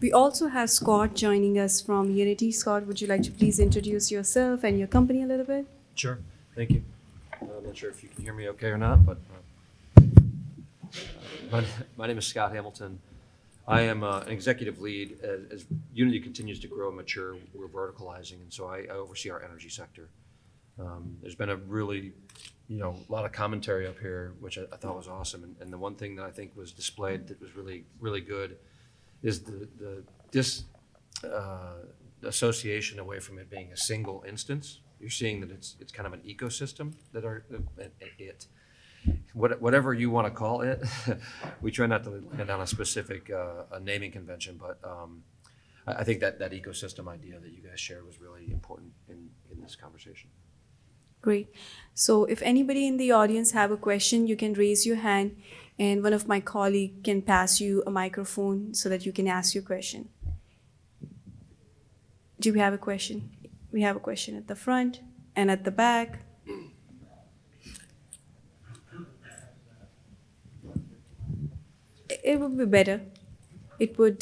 We also have Scott joining us from Unity. Scott, would you like to please introduce yourself and your company a little bit? Sure. Thank you. I'm not sure if you can hear me okay or not, but my name is Scott Hamilton. I am an executive lead. As Unity continues to grow and mature, we're verticalizing, and so I oversee our energy sector. There's been a really, a lot of commentary up here, which I thought was awesome. And the one thing that I think was displayed that was really, really good is the association away from it being a single instance. You're seeing that it's kind of an ecosystem that whatever you want to call it. We try not to land on a specific a naming convention, but I think that ecosystem idea that you guys shared was really important in this conversation. Great. So if anybody in the audience have a question, you can raise your hand and one of my colleagues can pass you a microphone so that you can ask your question. Do we have a question? We have a question at the front and at the back. It would be better. It would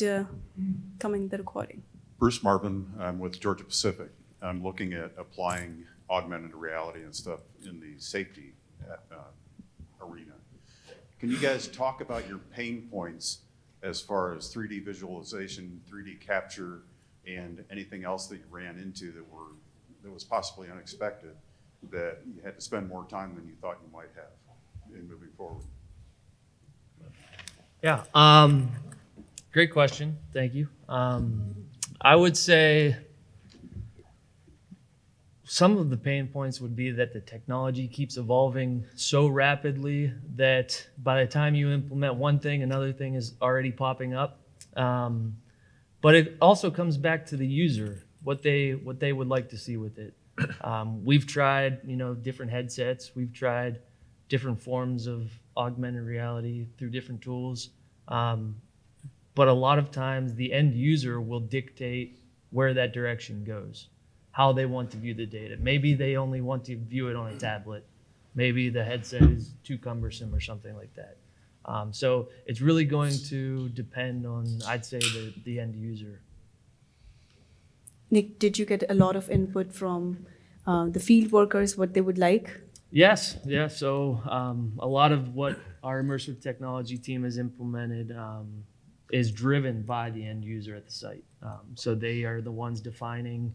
come in the recording. Bruce Marvin, I'm with Georgia Pacific. I'm looking at applying augmented reality and stuff in the safety arena. Can you guys talk about your pain points as far as 3D visualization, 3D capture, and anything else that you ran into that was possibly unexpected, that you had to spend more time than you thought you might have in moving forward? Yeah, great question. Thank you. I would say some of the pain points would be that the technology keeps evolving so rapidly that by the time you implement one thing, another thing is already popping up. But it also comes back to the user, what they would like to see with it. We've tried, different headsets. We've tried different forms of augmented reality through different tools. But a lot of times the end user will dictate where that direction goes, how they want to view the data. Maybe they only want to view it on a tablet. Maybe the headset is too cumbersome or something like that. So it's really going to depend on, I'd say, the end user. Nick, did you get a lot of input from the field workers, what they would like? Yes, yeah. So a lot of what our immersive technology team has implemented is driven by the end user at the site. So they are the ones defining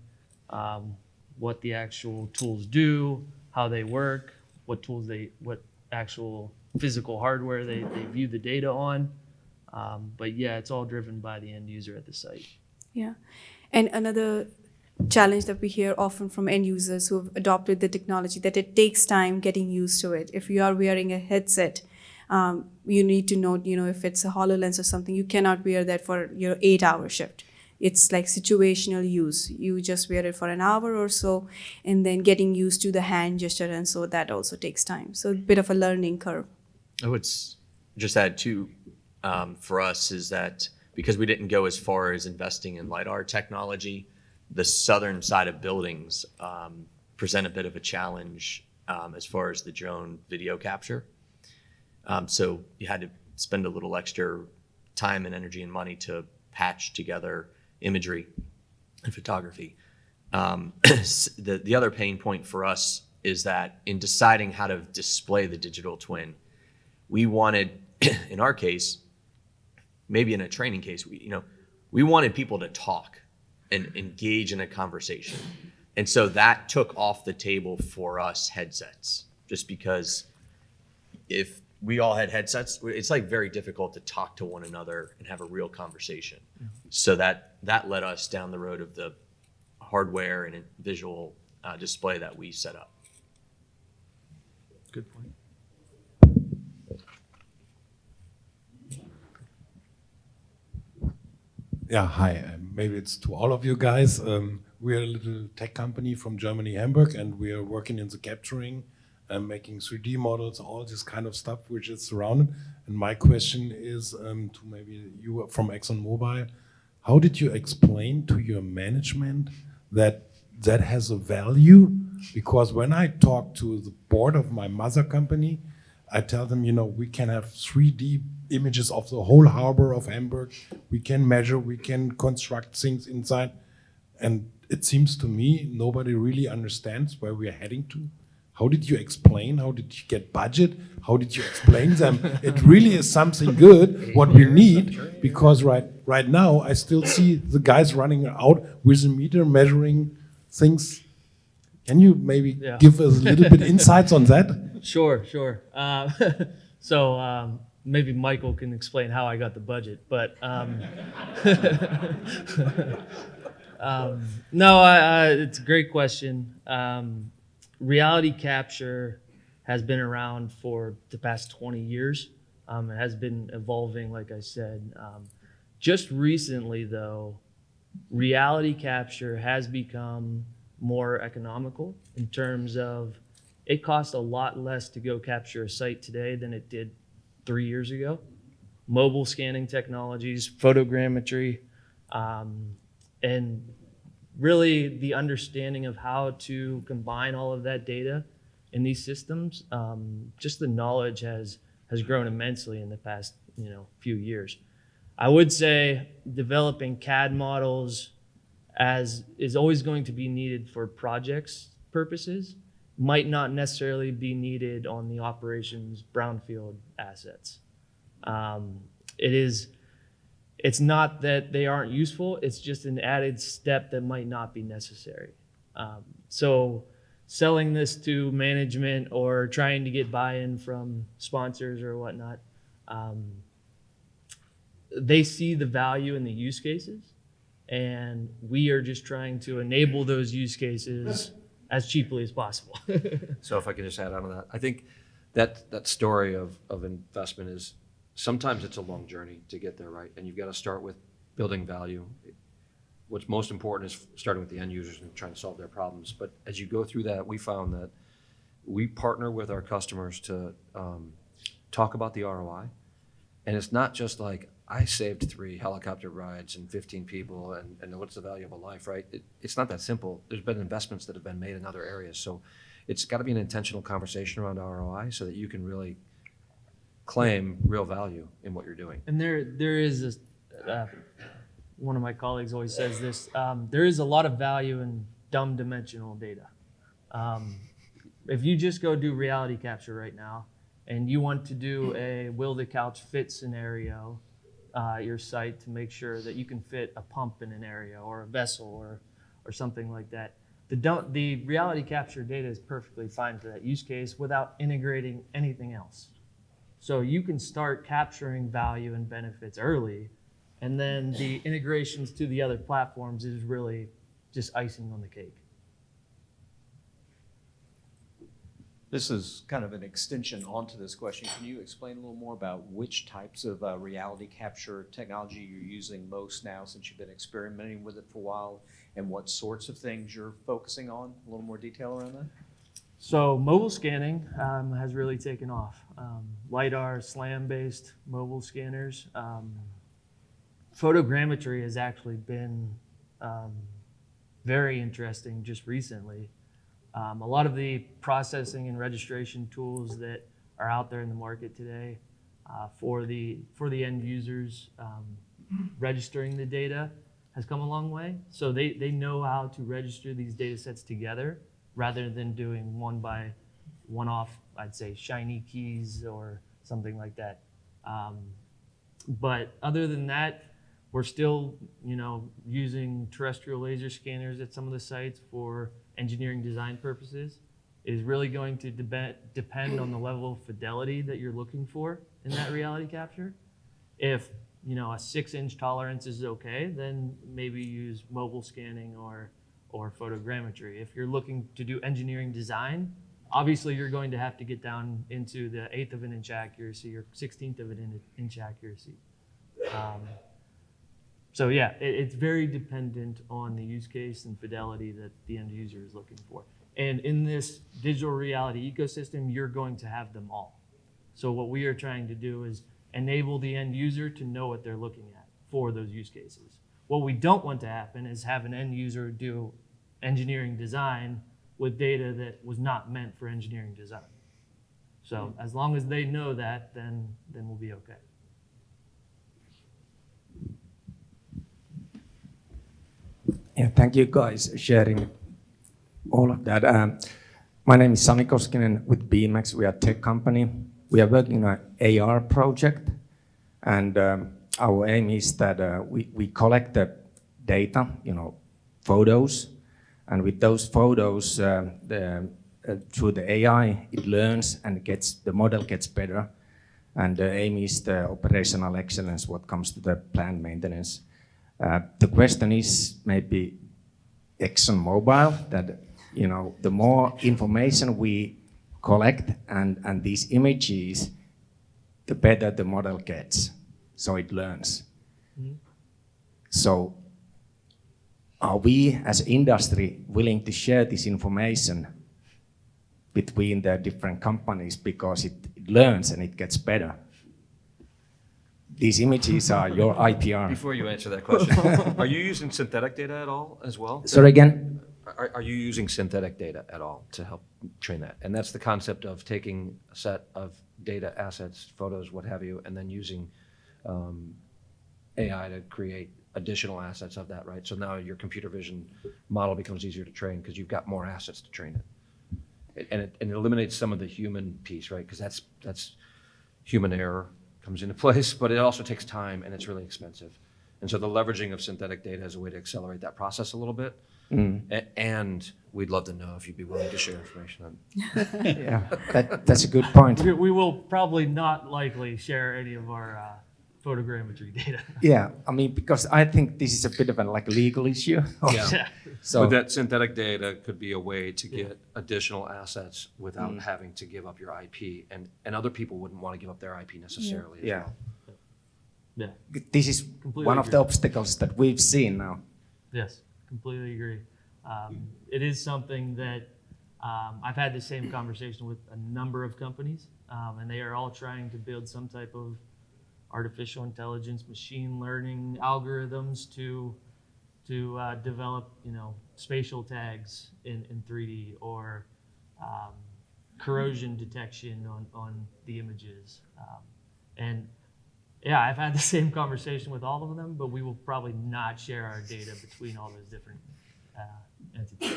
what the actual tools do, how they work, what actual physical hardware they view the data on. But yeah, it's all driven by the end user at the site. Yeah. And another challenge that we hear often from end users who have adopted the technology, that it takes time getting used to it. If you are wearing a headset, you need to know, if it's a HoloLens or something, you cannot wear that for your 8-hour shift. It's like situational use. You just wear it for an hour or so, and then getting used to the hand gesture, and so that also takes time. So a bit of a learning curve. I would just add too, for us, is that because we didn't go as far as investing in LiDAR technology, the southern side of buildings present a bit of a challenge as far as the drone video capture. So you had to spend a little extra time and energy and money to patch together imagery and photography. The other pain point for us is that in deciding how to display the digital twin, we wanted, in our case, maybe in a training case, we wanted people to talk and engage in a conversation. And so that took off the table for us headsets, just because if we all had headsets, it's like very difficult to talk to one another and have a real conversation. Mm-hmm. So that led us down the road of the hardware and visual display that we set up. Good point. Yeah, hi. Maybe it's to all of you guys. We're a little tech company from Germany, Hamburg, and we are working in the capturing and making 3D models, all this kind of stuff which is surrounded. And my question is to maybe you from ExxonMobil, how did you explain to your management that that has a value? Because when I talk to the board of my mother company, I tell them, we can have 3D images of the whole harbor of Hamburg. We can measure, we can construct things inside. And it seems to me nobody really understands where we are heading to. How did you explain? How did you get budget? How did you explain them? It really is something good, what we need, because right now I still see the guys running out with a meter measuring things. Can you maybe give us a little bit insights on that? Sure. So maybe Michael can explain how I got the budget, but no, it's a great question. Reality capture has been around for the past 20 years. It has been evolving, like I said. Just recently, though, reality capture has become more economical in terms of it costs a lot less to go capture a site today than it did 3 years ago. Mobile scanning technologies, photogrammetry, and really the understanding of how to combine all of that data in these systems, just the knowledge has grown immensely in the past few years. I would say developing CAD models as is always going to be needed for projects purposes might not necessarily be needed on the operations brownfield assets. It's not that they aren't useful, it's just an added step that might not be necessary. So selling this to management or trying to get buy-in from sponsors or whatnot, they see the value in the use cases, and we are just trying to enable those use cases as cheaply as possible. So if I can just add on to that, I think that story of investment is sometimes it's a long journey to get there, right? And you've got to start with building value. What's most important is starting with the end users and trying to solve their problems. But as you go through that, we found that we partner with our customers to talk about the ROI. And it's not just like, I saved 3 helicopter rides and 15 people and what's the value of a life, right? It's not that simple. There's been investments that have been made in other areas. So it's got to be an intentional conversation around ROI so that you can really claim real value in what you're doing. And there is this, one of my colleagues always says this, there is a lot of value in dumb dimensional data. If you just go do reality capture right now and you want to do a will the couch fit scenario at your site to make sure that you can fit a pump in an area or a vessel or something like that, the reality capture data is perfectly fine for that use case without integrating anything else. So you can start capturing value and benefits early, and then the integrations to the other platforms is really just icing on the cake. This is kind of an extension onto this question. Can you explain a little more about which types of reality capture technology you're using most now since you've been experimenting with it for a while, and what sorts of things you're focusing on? A little more detail around that? So mobile scanning has really taken off. LiDAR, SLAM-based mobile scanners. Photogrammetry has actually been very interesting just recently. A lot of the processing and registration tools that are out there in the market today for the end users registering the data has come a long way. So they know how to register these data sets together rather than doing one-off, I'd say, shiny keys or something like that. But other than that, we're still, using terrestrial laser scanners at some of the sites for engineering design purposes. It is really going to depend on the level of fidelity that you're looking for in that reality capture. If a 6-inch tolerance is okay, then maybe use mobile scanning or photogrammetry. If you're looking to do engineering design, obviously you're going to have to get down into the 1/8 of an inch accuracy or 1/16 of an inch accuracy. So yeah, it's very dependent on the use case and fidelity that the end user is looking for. And in this digital reality ecosystem, you're going to have them all. So what we are trying to do is enable the end user to know what they're looking at for those use cases. What we don't want to happen is have an end user do engineering design with data that was not meant for engineering design. So as long as they know that, then we'll be okay. Yeah, thank you guys sharing all of that. My name is Sami Koskinen with BMAX. We are a tech company. We are working on an AR project, and our aim is that we collect the data, photos, and with those photos, through the AI, it learns and the model gets better. And the aim is the operational excellence what comes to the plant maintenance. The question is maybe ExxonMobil that, the more information we collect and these images, the better the model gets. So it learns. Mm-hmm. So are we as industry willing to share this information between the different companies because it learns and it gets better? These images are your IPR. Before you answer that question, are you using synthetic data at all as well? Sorry again? Are you using synthetic data at all to help train that? And that's the concept of taking a set of data assets, photos, what have you, and then using AI to create additional assets of that, right? So now your computer vision model becomes easier to train because you've got more assets to train it. And it eliminates some of the human piece, right? Because that's human error comes into place, but it also takes time and it's really expensive. And so the leveraging of synthetic data is a way to accelerate that process a little bit. And we'd love to know if you'd be willing to share information on. Yeah, that's a good point. We will probably not likely share any of our photogrammetry data. Yeah, because I think this is a bit of a legal issue. Yeah. So But that synthetic data could be a way to get additional assets without having to give up your IP, and other people wouldn't want to give up their IP necessarily. As well. Yeah. This is Completely one of the agree. obstacles that we've seen now. Yes, completely agree. It is something that I've had the same conversation with a number of companies, and they are all trying to build some type of artificial intelligence, machine learning algorithms to develop, spatial tags in 3D or corrosion detection on the images. And yeah, I've had the same conversation with all of them, but we will probably not share our data between all those different entities.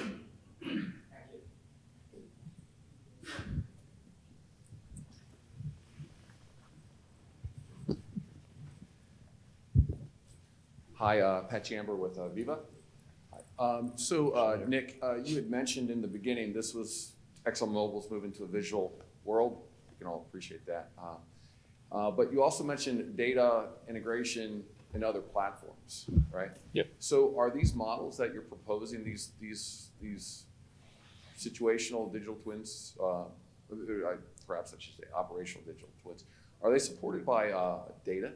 Hi, Pat Chamber with Viva. Nick, you had mentioned in the beginning this was ExxonMobil's moving to a visual world. We can all appreciate that. But you also mentioned data integration in other platforms, right? Yep. So are these models that you're proposing, these situational digital twins, perhaps I should say operational digital twins, are they supported by data?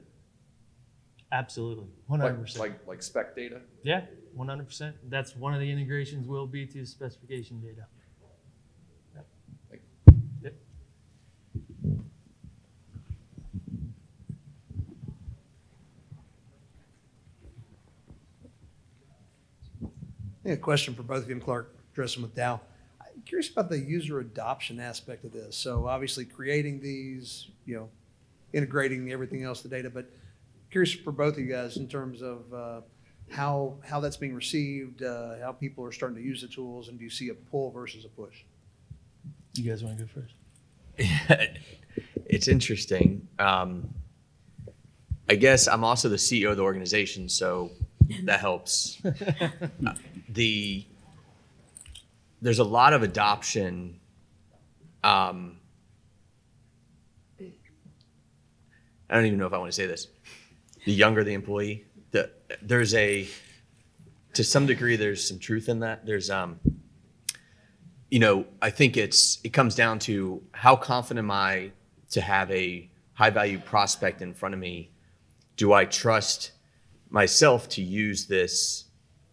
Absolutely, 100%. Like spec data? Yeah, 100%. That's one of the integrations will be to specification data. Yep. Yep. I think a question for both of you and Clark, addressing with Dow. I'm curious about the user adoption aspect of this. So obviously creating these, integrating everything else, the data, but curious for both of you guys in terms of how that's being received, how people are starting to use the tools, and do you see a pull versus a push? You guys want to go first? It's interesting. I guess I'm also the CEO of the organization, so that helps. There's a lot of adoption. I don't even know if I want to say this. The younger the employee, to some degree, there's some truth in that. There's, I think it comes down to how confident am I to have a high value prospect in front of me? Do I trust myself to use this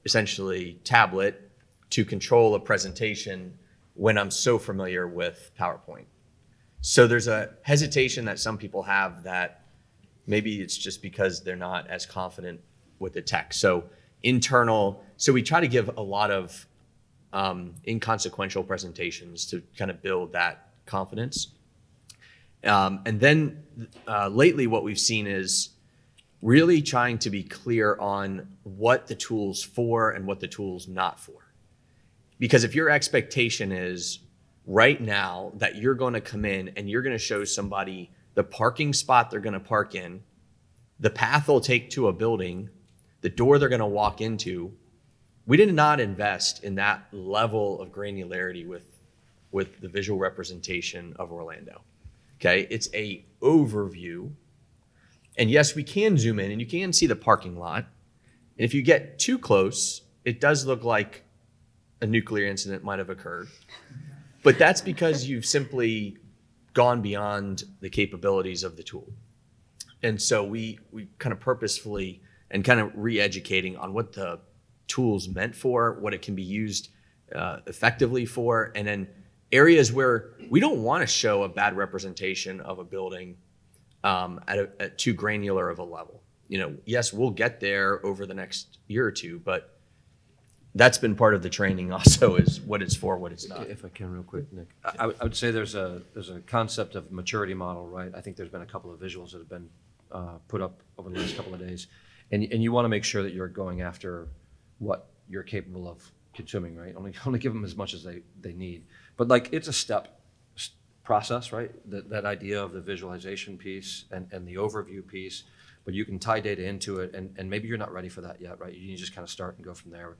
essentially tablet to control a presentation when I'm so familiar with PowerPoint? So there's a hesitation that some people have that maybe it's just because they're not as confident with the tech. So we try to give a lot of inconsequential presentations to kind of build that confidence. And then lately, what we've seen is really trying to be clear on what the tool's for and what the tool's not for. Because if your expectation is right now that you're going to come in and you're going to show somebody the parking spot they're going to park in, the path they'll take to a building, the door they're going to walk into, we did not invest in that level of granularity with the visual representation of Orlando. Okay, it's a overview. And yes, we can zoom in and you can see the parking lot. And if you get too close, it does look like a nuclear incident might have occurred. But that's because you've simply gone beyond the capabilities of the tool. And so we kind of purposefully and kind of re-educating on what the tool's meant for, what it can be used effectively for, and then areas where we don't want to show a bad representation of a building at too granular of a level. Yes, we'll get there over the next year or two, but that's been part of the training also, is what it's for, what it's not. If I can real quick, Nick. I would say there's a concept of maturity model, right? I think there's been a couple of visuals that have been put up over the last couple of days. And you want to make sure that you're going after what you're capable of consuming, right? Only give them as much as they need. But like, it's a step process, right? That idea of the visualization piece and the overview piece, but you can tie data into it, and maybe you're not ready for that yet, right? You just kind of start and go from there.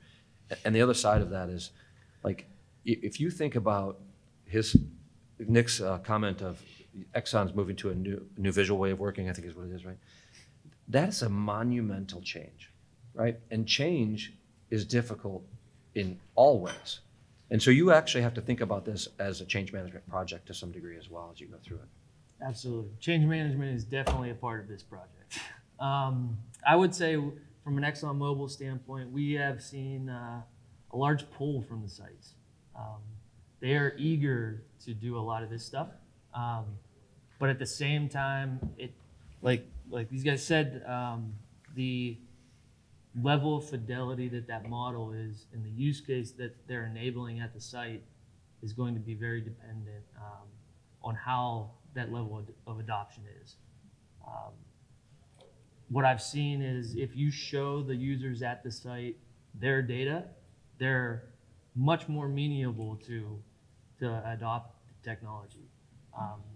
And the other side of that is, like, if you think about Nick's comment of Exxon's moving to a new visual way of working, I think is what it is, right? That is a monumental change, right? And change is difficult in all ways. And so you actually have to think about this as a change management project to some degree as well as you go through it. Absolutely. Change management is definitely a part of this project. I would say from an ExxonMobil standpoint, we have seen a large pull from the sites. They are eager to do a lot of this stuff. But at the same time, like these guys said, the level of fidelity that model is and the use case that they're enabling at the site is going to be very dependent on how that level of adoption is. What I've seen is if you show the users at the site their data, they're much more amenable to adopt the technology.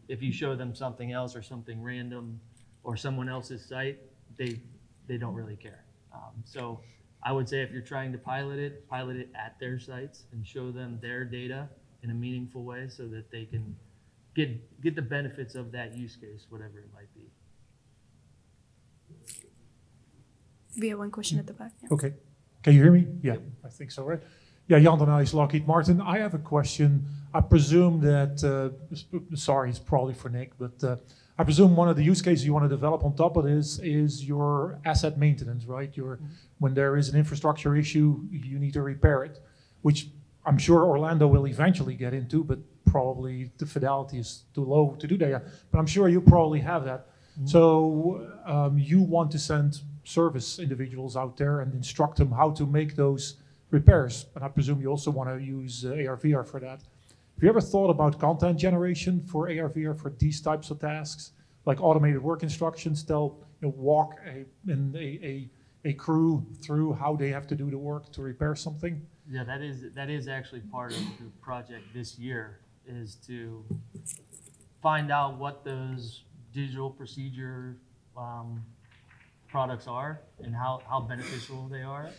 If you show them something else or something random or someone else's site, they don't really care. So I would say if you're trying to pilot it at their sites and show them their data in a meaningful way so that they can get the benefits of that use case, whatever it might be. We have one question at the back. Yeah. Okay. Can you hear me? Yeah, I think so, right? Yeah, Jan de Nijs, Lockheed Martin. I have a question. I presume that, sorry, it's probably for Nick, but I presume one of the use cases you want to develop on top of this is your asset maintenance, right? When there is an infrastructure issue, you need to repair it, which I'm sure Orlando will eventually get into, but probably the fidelity is too low to do that. Yeah. But I'm sure you probably have that. Mm-hmm. So you want to send service individuals out there and instruct them how to make those repairs. And I presume you also want to use AR/VR for that. Have you ever thought about content generation for AR/VR for these types of tasks, like automated work instructions? They'll walk a crew through how they have to do the work to repair something. Yeah, that is actually part of the project this year, is to find out what those digital procedure products are and how beneficial they are.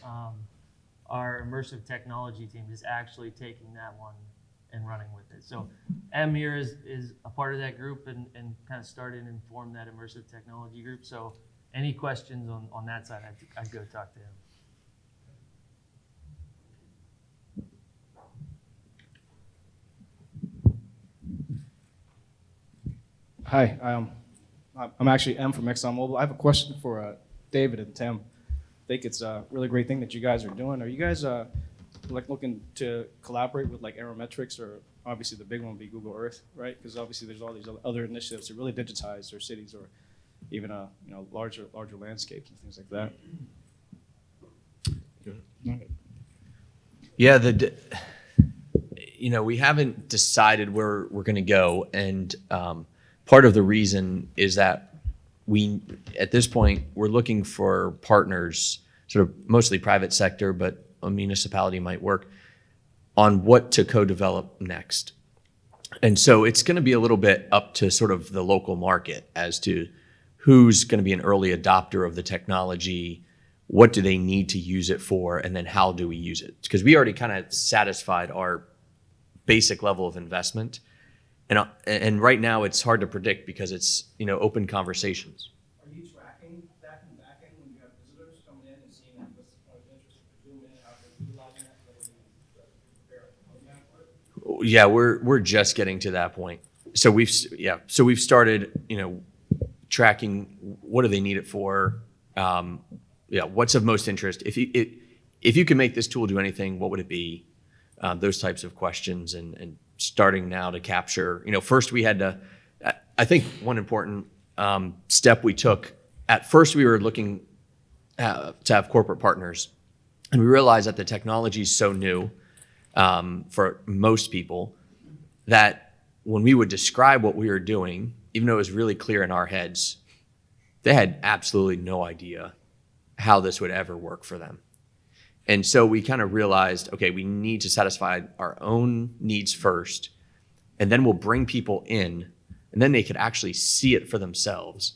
Our immersive technology team is actually taking that one and running with it. So M here is a part of that group and kind of started and formed that immersive technology group. So any questions on that side, I'd go talk to him. Hi, I'm actually M from ExxonMobil. I have a question for David and Tim. I think it's a really great thing that you guys are doing. Are you guys looking to collaborate with Aerometrics, or obviously the big one would be Google Earth, right? Because obviously there's all these other initiatives to really digitize their cities or even larger landscapes and things like that. Yeah, we haven't decided where we're going to go, and part of the reason is that we, at this point, we're looking for partners, sort of mostly private sector, but a municipality might work, on what to co-develop next. And so it's going to be a little bit up to sort of the local market as to who's going to be an early adopter of the technology, what do they need to use it for, and then how do we use it? Because we already kind of satisfied our basic level of investment. And right now it's hard to predict because it's, you know, open conversations. Are you tracking that in the back end when you have visitors coming in and seeing what's the point of interest, presuming how they're utilizing that, whether you prepare a roadmap for it? Yeah, we're just getting to that point. So we've started, you know, tracking what do they need it for, what's of most interest. If you can make this tool do anything, what would it be? Those types of questions, and starting now to capture. You know, first we had to. I think one important step we took. At first, we were looking to have corporate partners, and we realized that the technology is so new for most people that when we would describe what we were doing, even though it was really clear in our heads, they had absolutely no idea how this would ever work for them. And so we kind of realized, okay, we need to satisfy our own needs first, and then we'll bring people in, and then they could actually see it for themselves,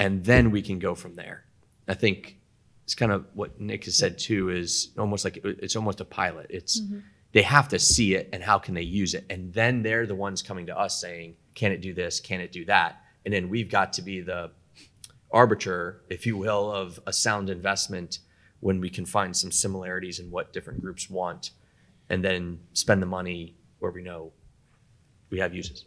and then we can go from there. I think it's kind of what Nick has said too, is almost like it's almost a pilot. It's they have to see it, and how can they use it? And then they're the ones coming to us saying, can it do this? Can it do that? And then we've got to be the arbiter, if you will, of a sound investment when we can find some similarities in what different groups want, and then spend the money where we know we have uses.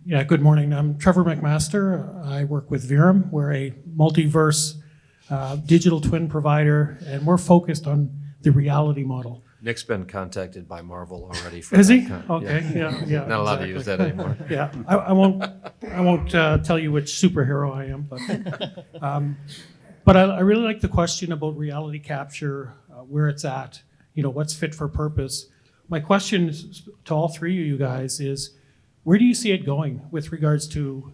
Yeah, good morning. I'm Trevor McMaster. I work with Virum. We're a multiverse digital twin provider, and we're focused on the reality model. Nick's been contacted by Marvel already. Is he? Kind. Okay, yeah. Not allowed to use that anymore. Yeah, I won't tell you which superhero I am, but I really like the question about reality capture, where it's at, you know, what's fit for purpose. My question to all three of you guys is, where do you see it going with regards to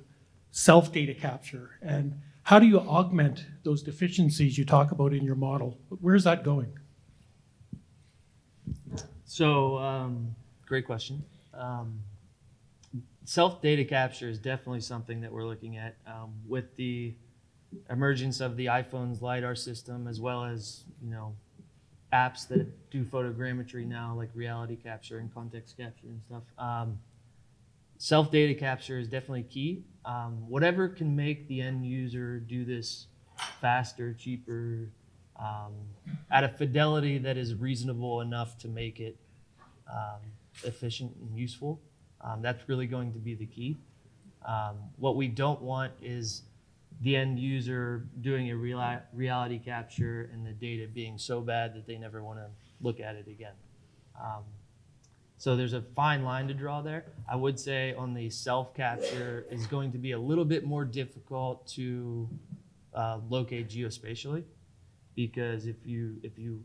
self-data capture, and how do you augment those deficiencies you talk about in your model? Where's that going? So, great question. Self-data capture is definitely something that we're looking at with the emergence of the iPhone's LiDAR system, as well as, you know, apps that do photogrammetry now, like reality capture and context capture and stuff. Self-data capture is definitely key. Whatever can make the end user do this faster, cheaper, at a fidelity that is reasonable enough to make it efficient and useful. That's really going to be the key. What we don't want is the end user doing a reality capture and the data being so bad that they never want to look at it again. So there's a fine line to draw there. I would say on the self-capture is going to be a little bit more difficult to locate geospatially, because if you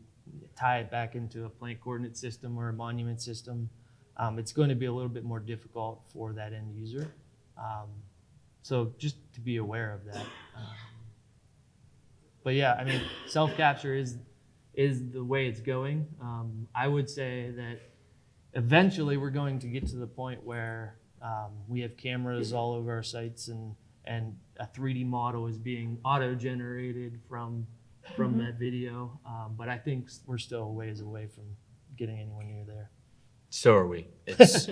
tie it back into a plant coordinate system or a monument system, it's going to be a little bit more difficult for that end user. So just to be aware of that. But yeah, I mean, self-capture is the way it's going. I would say that eventually we're going to get to the point where we have cameras all over our sites, and a 3D model is being auto-generated from that video. But I think we're still a ways away from getting anywhere near there. So are we. It's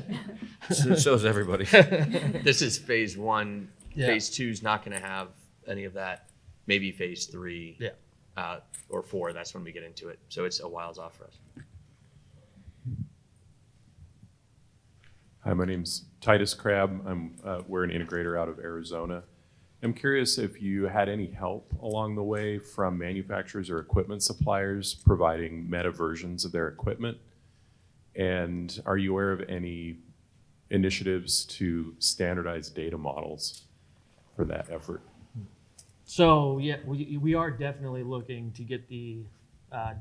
So is everybody. this is phase one. Yeah. Phase two is not going to have any of that. Maybe phase three, or four. That's when we get into it. So it's a whiles off for us. Hi, my name's Titus Crabb. We're an integrator out of Arizona. I'm curious if you had any help along the way from manufacturers or equipment suppliers providing meta versions of their equipment. And are you aware of any initiatives to standardize data models for that effort? So yeah, we are definitely looking to get the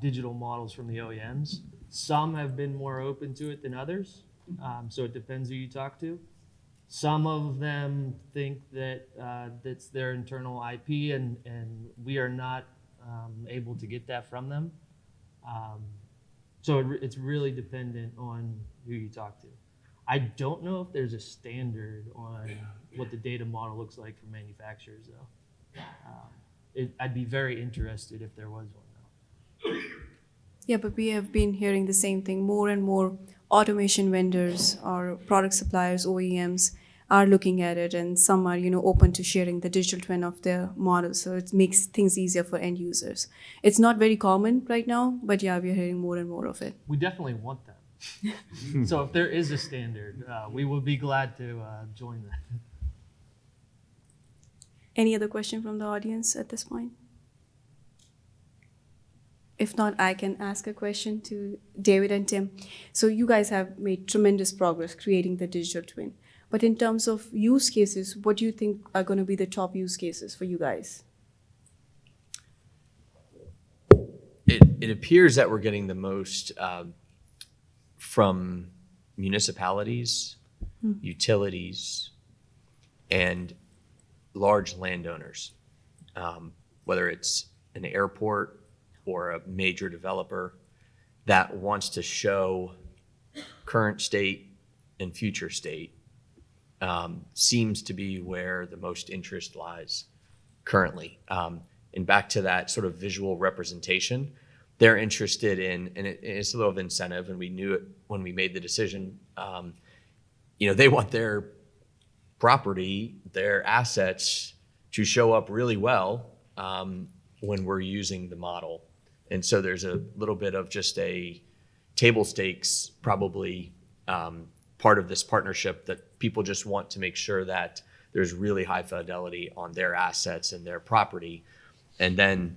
digital models from the OEMs. Some have been more open to it than others, so it depends who you talk to. Some of them think that that's their internal IP, and we are not able to get that from them. So it's really dependent on who you talk to. I don't know if there's a standard on what the data model looks like for manufacturers, though. I'd be very interested if there was one, though. Yeah, but we have been hearing the same thing. More and more automation vendors or product suppliers, OEMs, are looking at it, and some are, open to sharing the digital twin of their models. So it makes things easier for end users. It's not very common right now, but yeah, we're hearing more and more of it. We definitely want them. So if there is a standard, we would be glad to join that. Any other question from the audience at this point? If not, I can ask a question to David and Tim. So you guys have made tremendous progress creating the digital twin. But in terms of use cases, what do you think are going to be the top use cases for you guys? It appears that we're getting the most from municipalities, utilities, and large landowners, whether it's an airport or a major developer that wants to show current state and future state, seems to be where the most interest lies currently. And back to that sort of visual representation, they're interested in, and it's a little of incentive, and we knew it when we made the decision. They want their property, their assets to show up really well when we're using the model. And so there's a little bit of just a table stakes, probably part of this partnership, that people just want to make sure that there's really high fidelity on their assets and their property. And then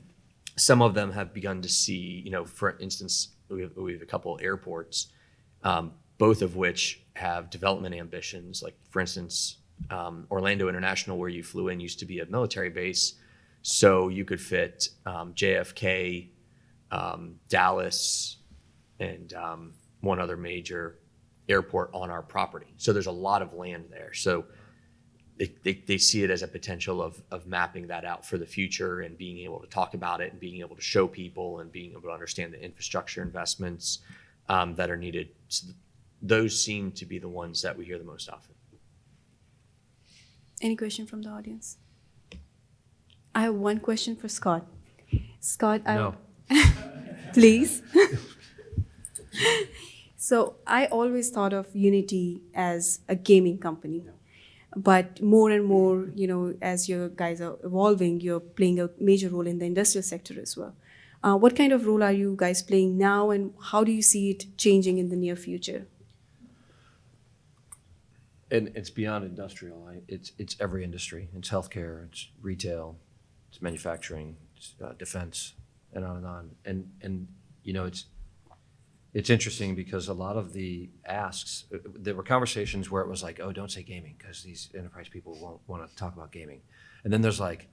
some of them have begun to see, for instance, we have a couple airports, both of which have development ambitions. Like, for instance, Orlando International, where you flew in, used to be a military base. So you could fit JFK, Dallas, and one other major airport on our property. So there's a lot of land there. So they see it as a potential of mapping that out for the future and being able to talk about it and being able to show people and being able to understand the infrastructure investments that are needed. So those seem to be the ones that we hear the most often. Any question from the audience? I have one question for Scott. Scott, No. Please. So I always thought of Unity as a gaming company. But more and more, as you guys are evolving, you're playing a major role in the industrial sector as well. What kind of role are you guys playing now, and how do you see it changing in the near future? And it's beyond industrial. It's every industry. It's healthcare, it's retail, it's manufacturing, it's defense, and on and on. And it's interesting because a lot of the asks, there were conversations where it was like, oh, don't say gaming because these enterprise people won't want to talk about gaming. And then there's like,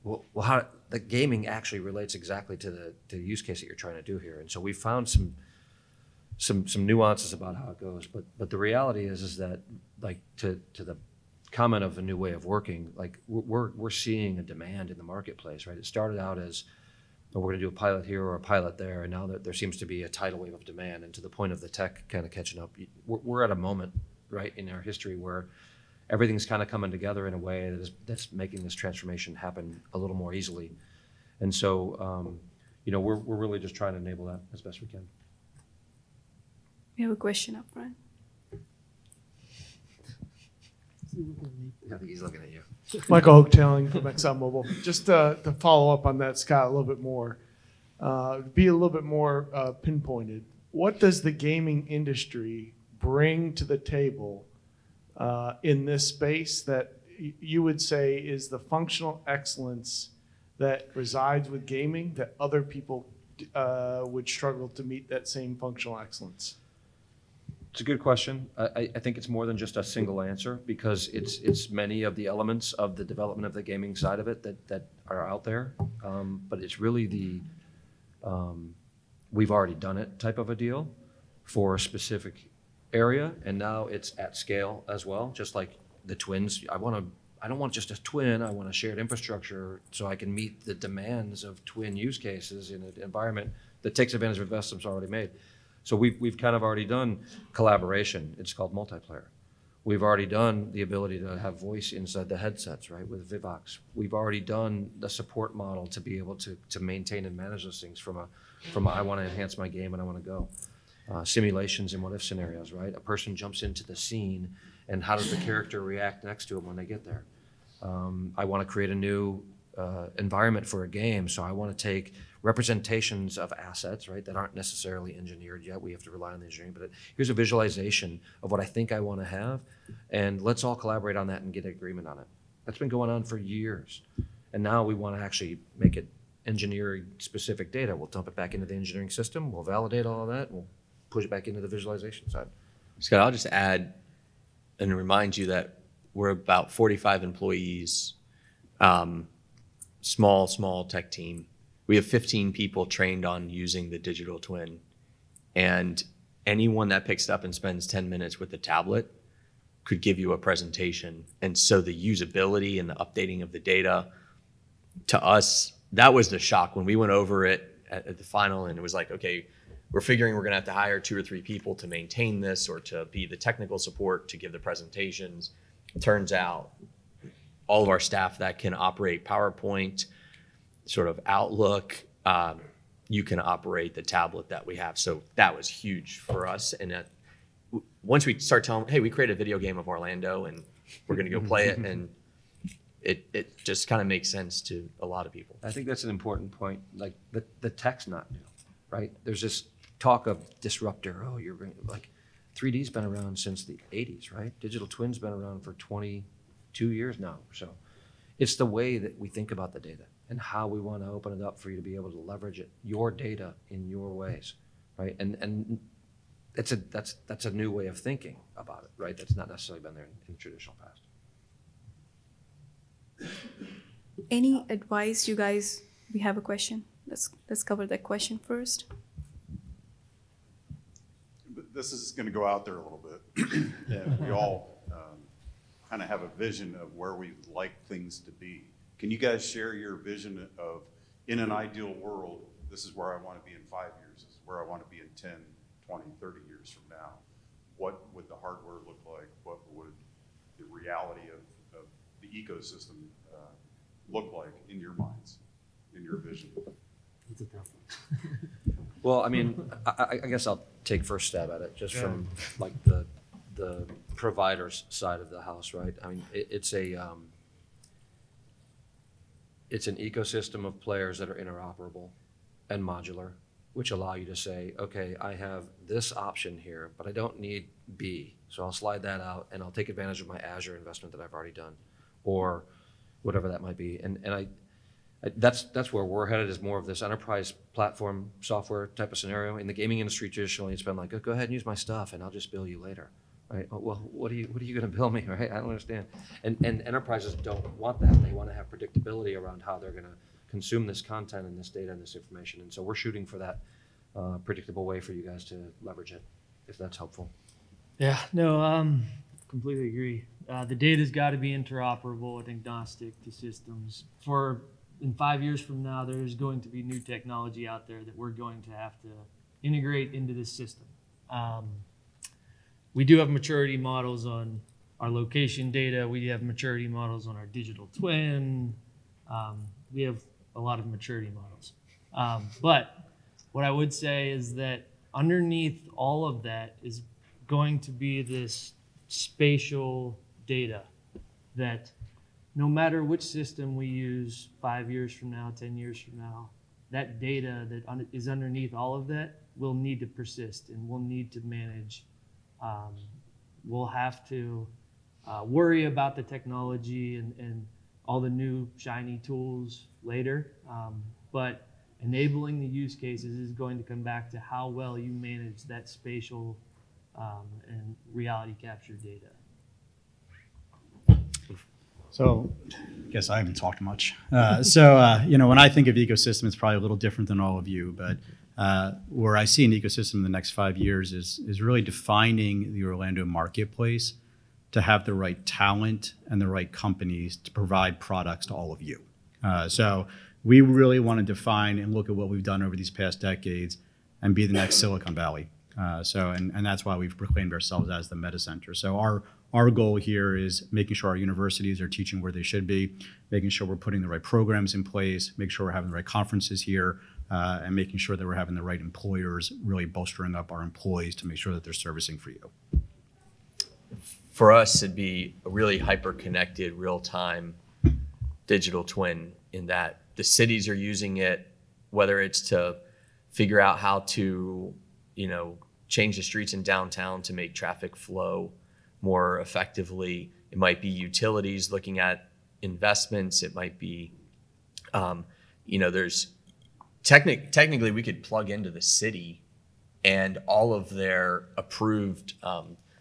well, how the gaming actually relates exactly to the use case that you're trying to do here. And so we found some nuances about how it goes. But the reality is that, like, to the comment of a new way of working, like we're seeing a demand in the marketplace, right? It started out as, we're going to do a pilot here or a pilot there, and now there seems to be a tidal wave of demand, and to the point of the tech kind of catching up. We're at a moment, right, in our history where everything's kind of coming together in a way that's making this transformation happen a little more easily. And so, we're really just trying to enable that as best we can. We have a question up front. I think he's looking at you. Michael Hoagtailing from ExxonMobil. Just to follow up on that, Scott, a little bit more, be a little bit more pinpointed. What does the gaming industry bring to the table in this space that you would say is the functional excellence that resides with gaming that other people would struggle to meet that same functional excellence? It's a good question. I think it's more than just a single answer because it's many of the elements of the development of the gaming side of it that are out there. But it's really the we've already done it type of a deal for a specific area, and now it's at scale as well. Just like the twins, I don't want just a twin. I want a shared infrastructure so I can meet the demands of twin use cases in an environment that takes advantage of investments already made. So we've kind of already done collaboration. It's called multiplayer. We've already done the ability to have voice inside the headsets, right, with Vivox. We've already done the support model to be able to maintain and manage those things from I want to enhance my game and I want to go. Simulations and what-if scenarios, right? A person jumps into the scene, and how does the character react next to him when they get there? I want to create a new environment for a game, so I want to take representations of assets, right, that aren't necessarily engineered yet. We have to rely on the engineering, but here's a visualization of what I think I want to have, and let's all collaborate on that and get an agreement on it. That's been going on for years, and now we want to actually make it engineering-specific data. We'll dump it back into the engineering system, we'll validate all of that, we'll push it back into the visualization side. Scott, I'll just add and remind you that we're about 45 employees, small tech team. We have 15 people trained on using the digital twin, and anyone that picks it up and spends 10 minutes with the tablet could give you a presentation. And so the usability and the updating of the data, to us, that was the shock when we went over it at the final, and it was like, okay, we're figuring we're gonna have to hire 2 or 3 people to maintain this or to be the technical support to give the presentations. It turns out all of our staff that can operate PowerPoint, sort of Outlook, you can operate the tablet that we have. So that was huge for us. And once we start telling them, hey, we created a video game of Orlando and we're gonna go play it, and it just kind of makes sense to a lot of people. I think that's an important point. Like the tech's not new, right? There's this talk of disruptor. Oh, you're bringing, like 3D's been around since the 80s, right? Digital twin's been around for 22 years now. So it's the way that we think about the data and how we want to open it up for you to be able to leverage it, your data in your ways, right? And that's a new way of thinking about it, right? That's not necessarily been there in the traditional past. Any advice, you guys? We have a question. Let's cover that question first. This is going to go out there a little bit. And we all kind of have a vision of where we'd like things to be. Can you guys share your vision of, in an ideal world, this is where I want to be in 5 years, this is where I want to be in 10, 20, 30 years from now? What would the hardware look like? What would the reality of the ecosystem look like in your minds, in your vision? It's a tough one. Well, I mean, I guess I'll take first stab at it, just from like the provider's side of the house, right? I mean, it's an ecosystem of players that are interoperable and modular, which allow you to say, okay, I have this option here, but I don't need B. So I'll slide that out and I'll take advantage of my Azure investment that I've already done, or whatever that might be. And that's where we're headed, is more of this enterprise platform software type of scenario. In the gaming industry, traditionally, it's been like, go ahead and use my stuff and I'll just bill you later. Right? Well, what are you going to bill me? Right? I don't understand. And enterprises don't want that. They want to have predictability around how they're going to consume this content and this data and this information. And so we're shooting for that predictable way for you guys to leverage it, if that's helpful. Yeah, no, completely agree. The data's got to be interoperable and agnostic to systems. In 5 years from now, there's going to be new technology out there that we're going to have to integrate into this system. We do have maturity models on our location data. We have maturity models on our digital twin. We have a lot of maturity models. But what I would say is that underneath all of that is going to be this spatial data that no matter which system we use 5 years from now, 10 years from now, that data that is underneath all of that will need to persist and we'll need to manage. We'll have to worry about the technology and all the new shiny tools later. But enabling the use cases is going to come back to how well you manage that spatial and reality capture data. So, I guess I haven't talked much. When I think of ecosystem, it's probably a little different than all of you, but where I see an ecosystem in the next 5 years is really defining the Orlando marketplace to have the right talent and the right companies to provide products to all of you. So we really want to define and look at what we've done over these past decades and be the next Silicon Valley. And that's why we've proclaimed ourselves as the Meta Center. So our goal here is making sure our universities are teaching where they should be, making sure we're putting the right programs in place, make sure we're having the right conferences here, and making sure that we're having the right employers really bolstering up our employees to make sure that they're servicing for you. For us, it'd be a really hyper-connected, real-time digital twin in that the cities are using it, whether it's to figure out how to, change the streets in downtown to make traffic flow more effectively. It might be utilities looking at investments. It might be, there's technically we could plug into the city and all of their approved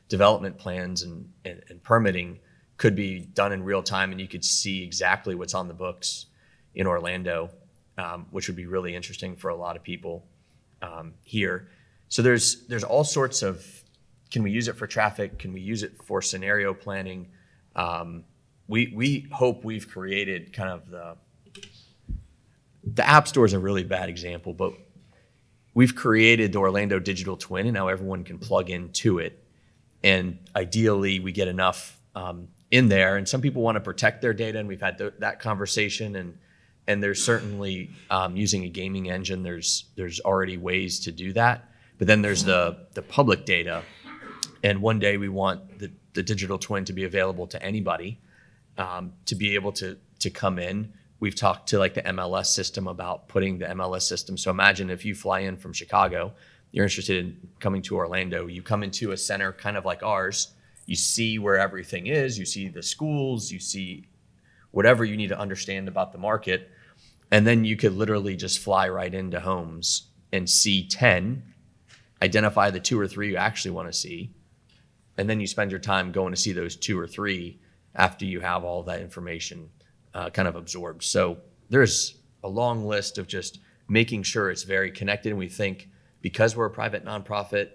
development plans and permitting could be done in real time, and you could see exactly what's on the books in Orlando, which would be really interesting for a lot of people here. So there's all sorts of, can we use it for traffic? Can we use it for scenario planning? We hope we've created kind of the App Store is a really bad example, but we've created the Orlando digital twin, and now everyone can plug into it. And ideally, we get enough in there. And some people want to protect their data, and we've had that conversation. And there's certainly using a gaming engine. There's already ways to do that. But then there's the public data, and one day we want the digital twin to be available to anybody, to be able to come in. We've talked to like the MLS system about putting the MLS system. So imagine if you fly in from Chicago, you're interested in coming to Orlando, you come into a center kind of like ours, you see where everything is, you see the schools, you see whatever you need to understand about the market, and then you could literally just fly right into homes and see 10, identify the 2 or 3 you actually want to see, and then you spend your time going to see those 2 or 3 after you have all that information kind of absorbed. So there's a long list of just making sure it's very connected, and we think because we're a private nonprofit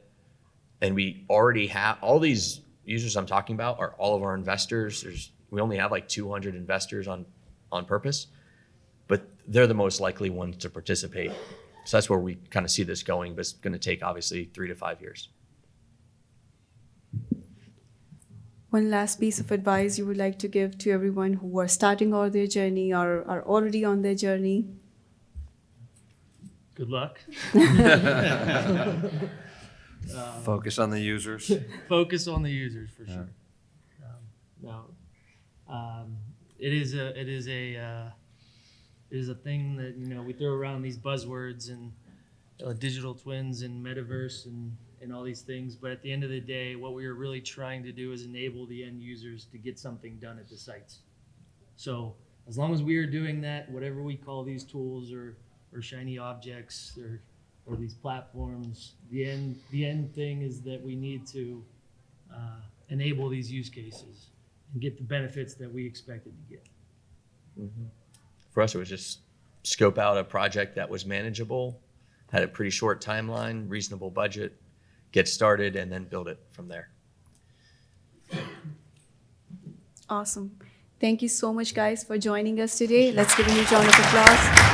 and we already have all these users I'm talking about are all of our investors. We only have like 200 investors on purpose, but they're the most likely ones to participate. So that's where we kind of see this going, but it's going to take obviously 3 to 5 years. One last piece of advice you would like to give to everyone who are starting on their journey or are already on their journey? Good luck. Focus on the users. Focus on the users for sure. It is a thing that we throw around these buzzwords and digital twins and metaverse and all these things, but at the end of the day, what we are really trying to do is enable the end users to get something done at the sites. So as long as we are doing that, whatever we call these tools or shiny objects or these platforms, the end thing is that we need to enable these use cases and get the benefits that we expected to get. Mm-hmm. For us, it was just scope out a project that was manageable, had a pretty short timeline, reasonable budget, get started, and then build it from there. Awesome. Thank you so much, guys, for joining us today. Let's give a huge round of applause.